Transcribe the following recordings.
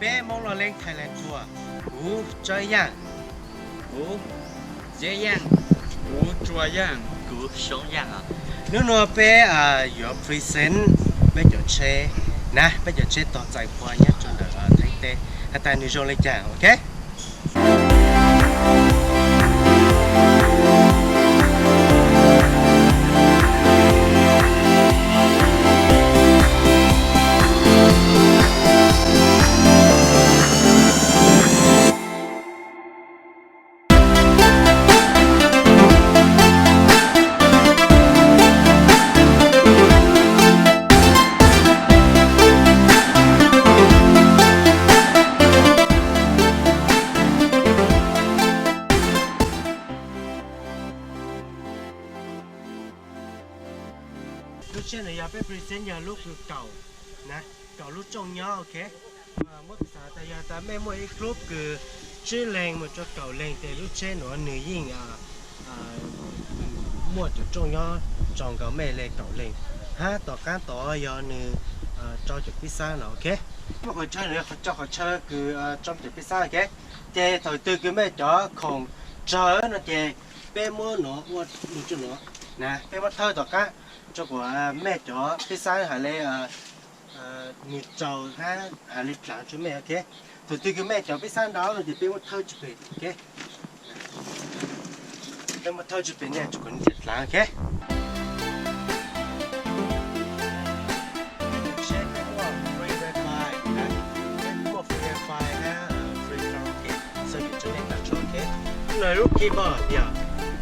bé mong lo lên Thailand tour chơi yang dễ dàng chua dàng sống dàng à nếu nó bé your present bé giờ chơi nè bé giờ chơi tỏ giải qua nhé cho được thấy tê hay ta nữ lên chàng ok ลูกเช่นอย่าไปพรีเซนต์อย่าลูกคือเก่านะเก่าลูกจงย่อโอเคเมื่อภาษาแต่ยาแต่แม่มวยครบคือชื่อแรงมันจะเก่าแรงแต่ลูกเช่นหนูหนึ่งยิ่งมั่วจะจงย่อจองเก่าแม่เลยเก่าแรงฮะต่อการต่อยอหนึ่งจอจุดพิซซ่าเนาะโอเคเมื่อคนเช่นเนี่ยเขาเจ้าเขาเช่คือจอมจุดพิซซ่าโอเคเจ้ถอยตื่นคือแม่จ๋อของเจอเนาะเจ้เป้มั่วเนาะมั่วลูกจุดเนาะนะเป้มั่วเท่าต่อการcho của mẹ chó cái sáng hà lê nhịp trầu ha hà lê sáng cho mẹ ok từ từ cái mẹ chó cái sáng đó rồi thì biết một thơ chụp hình ok biết một thơ chụp hình nè chụp hình thiệt là ok lời lúc kia bỏ giờ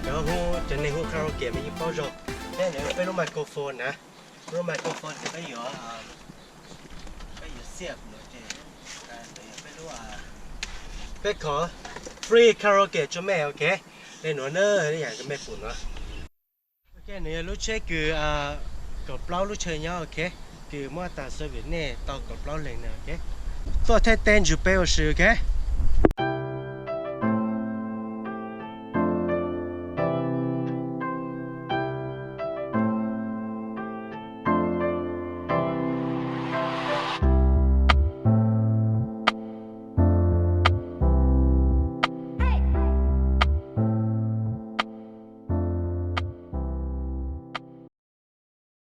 đó hô cho nên hô karaoke mình bao giờ đây nàyเป็นรูปไมโครโฟนนะรูปไมโครโฟนจะไปอยู่เสียบเนาะเจ๊ไปรู้ว่าไปขอ free karaoke cho mẹ ok đây nó nơ cáiอย่างก็แม่ปุ่นเนาะโอเคเนี่ยลูกเช็คคือกดเปล่าลูกเชยเนาะโอเคคือเมื่อตาเซอร์วิสเนี่ยต่อกดเปล่าเลยนะโอเคตัวเทเต้นอยู่ไปโอชิโอเค